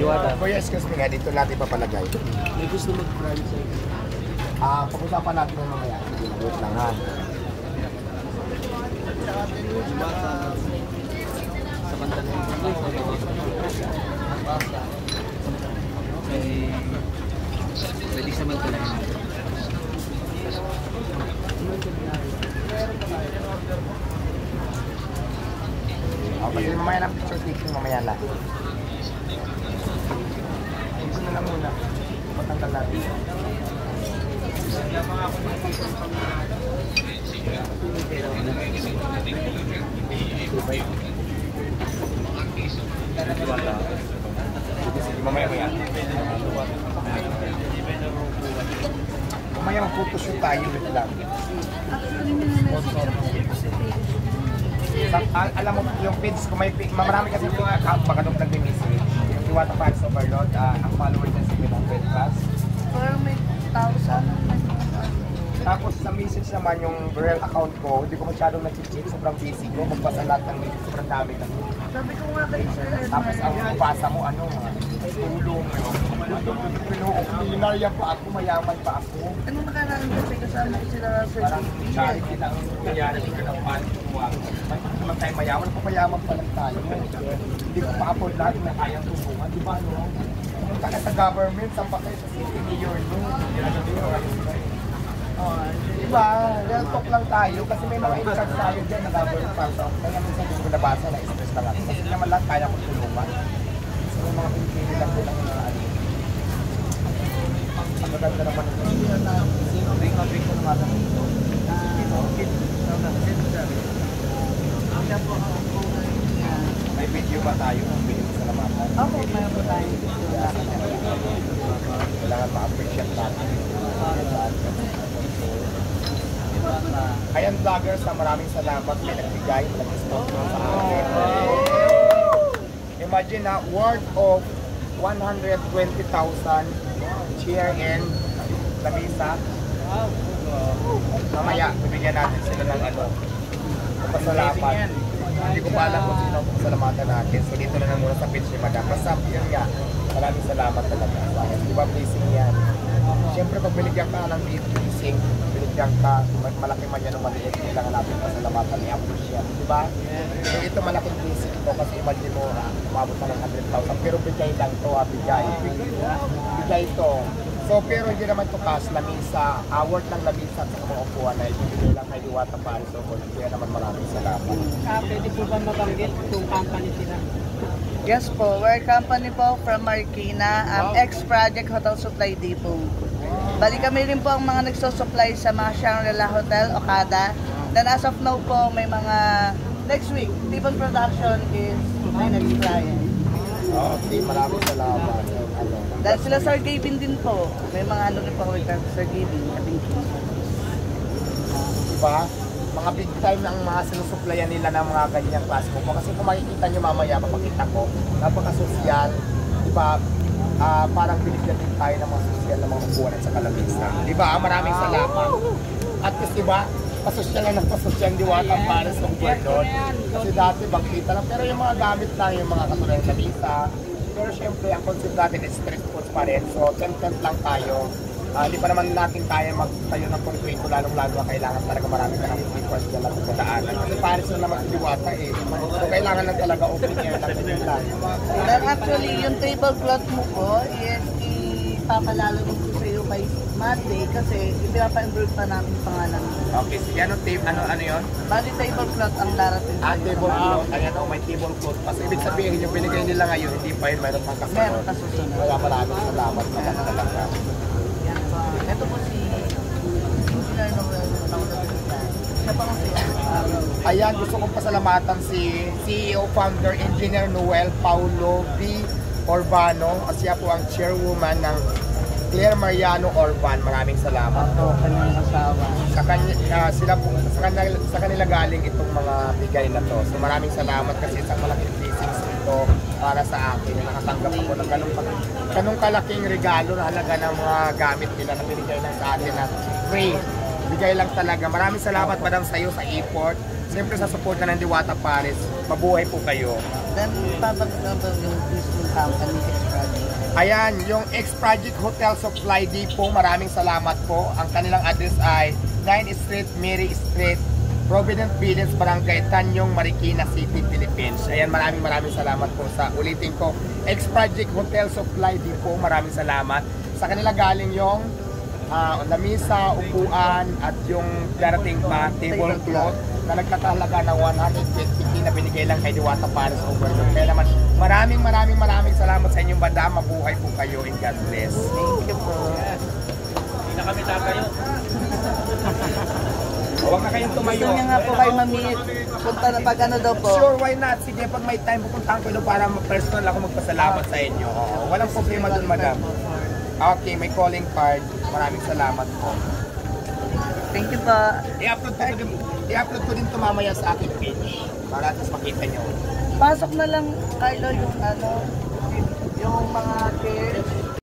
Kuya, excuse me nga, dito natin papalagay. May gusto mag-franchise. Pag-usapan natin yung mamaya. Wait lang ha. Sa banda ng pwede sa banda ng Kasi mamaya ng picture taking mamaya lang. Ito na lang muna. Matanggal natin. Sige, mamaya. Mamaya mag-photoshoot tayo ulit lang. Alam mo yung page ko, marami kasi yung account baka nung nag-message. Yung Diwata Fans Overload, ang followers na 700 plus. Parang may 1,000. Tapos sa message naman yung real account ko, hindi ko masyadong nag-check, sobrang busy ko. Magbasa lahat ng message, sobrang dami na. Sabi ko nga kay Sir Edmar. Tapos ang basa mo, tulong. Milyonarya pa ako, mayaman pa ako. Ano nakaraan kasi kasama ko sila Sir Parang JP? charity lang nangyari ko ng fan ko. Naman tayo mayaman, papayaman pa lang tayo. Hindi ko pa-afford lahat na kayang tulungan, di ba no? Kung taka sa government, saan pa kayo sa city mayor no? Diba? Real talk lang tayo kasi may mga in-charge tayo dyan na government person. Kaya minsan hindi ko nabasa na stress lang ako. Kasi naman lahat kaya kong tulungan. So yung mga pinipili lang ko lang na ano. Ang maganda naman ito. May kapit ko naman ito. May video ba tayo? May salamatan? Opo, mayroon po tayo. Kailangan ma-appreciate natin. Ayan vloggers, maraming salamat. May nagbigay, nag-sponsor sa akin. Imagine na, worth of 120,000 chair and lamisa. Mamaya, bibigyan natin sila ng pasalamat. Hindi ko pa alam kung sino ang pasalamatan natin. So dito na lang muna sa page ni Madam. Basta yun nga, maraming salamat talaga. Di ba blessing yan? Siyempre pag binigyan ka ng blessing, binigyan ka, malaki man yan o maliit, kailangan natin pasalamatan, i-appreciate. Di ba? So ito malaking blessing ito kasi imagine mo, umabot na ng 100,000. Pero bigay lang ito, bigay. Bigay ito. So, pero hindi naman ito cash, lamisa, worth ng lamisa at sa mga upuan na ibigay lang kay Diwata Fans Overload. Kaya naman maraming salamat. Pwede po ba mabanggit kung company sila? Yes po, we're company po from Marikina, ex-project Hotel Supply Depot. Bali kami rin po ang mga nagsusupply sa mga Shangri-La Hotel, Okada. Then as of now po, may mga next week, Tibon Production is may nag-client. Okay, maraming salamat. Dahil sila Sir Gavin din po, may mga rin po kami kay Sir Gavin, kabingki. Diba? Mga big time ang mga sinusuplayan nila ng mga ganyang klase ko. Kasi kung makikita nyo mamaya, mapakita ko, napaka-social. Diba? Parang binigyan din tayo ng mga social na mga upuan sa kalamisa. Diba? Maraming salamat. At kasi diba, pasosyal na ng pasosyal Diwata Fans Overload. Kasi dati bagkita lang. Pero yung mga gamit lang, yung mga katulad ng lamisa. Pero syempre, ang concept natin is street foods pa rin. So, tent-tent lang tayo. Hindi pa naman natin kaya magtayo ng concrete, lalong-lalo kailangan talaga marami ka ng people dyan lang sa daanan. Kasi Paris na naman si Diwata eh. So, kailangan lang talaga open air lang ganyan lang. Then actually, yung tablecloth mo po is ipapalalo mo po sa iyo kay Monday kasi ipapa-embroid pa namin yung pangalan mo. Okay, sige. Ano yun? Bali tablecloth ang darating. Tablecloth. Ayan o, may tablecloth. Kasi ibig sabihin, yung binigay nila ngayon, hindi pa yun, mayroon pang kasunod. Meron kasusunod. Kaya maraming salamat naman talaga. Yan po. Ito po si Engineer Noel. Siya pa kasi. Ayan, gusto kong pasalamatan si CEO, founder, Engineer Noel Paulo B. Orbano. Siya po ang chairwoman ng Claire Mariano Orban. Maraming salamat. Ako, kanyang asawa. Sa kanila galing itong mga bigay na to. So maraming salamat kasi isang malaking blessings ito para sa akin. Nakatanggap ako ng ganung kalaking regalo na halaga ng mga gamit nila na binigay lang sa atin na free. Bigay lang talaga. Maraming salamat madam sa iyo sa effort. siyempre sa support ng Diwata Paris, mabuhay po kayo. Then, papagod yung mismong company, X-Project. Ayan, yung X-Project Hotel Supply Depot, maraming salamat po. Ang kanilang address ay 9 Street, Mary Street, Provident Village, Barangay Tanyong, Marikina City, Philippines. Ayan, maraming salamat po sa ulitin ko. X-Project Hotel Supply Depot, maraming salamat. Sa kanila galing yung lamisa, upuan, at yung darating pa, tablecloth na nagkakahalaga ng 120 na binigay lang kay Diwata Paris Overload. Kaya naman, maraming salamat sa inyong banda. Mabuhay po kayo and God bless. Thank you po. Hindi na kami tatayo. Huwag na kayong tumayo. Gusto niya nga po kayo ma-meet. Punta na pag ano daw po. Sure, why not? Sige, pag may time, pupuntahan ko doon para personal ako magpasalamat sa inyo. Oo, walang problema doon, madam. Okay, may calling card. Maraming salamat po. Thank you po. I-upload ko din ito mamaya sa aking page para at least makita nyo. Pasok na lang, Carlo, yung ano,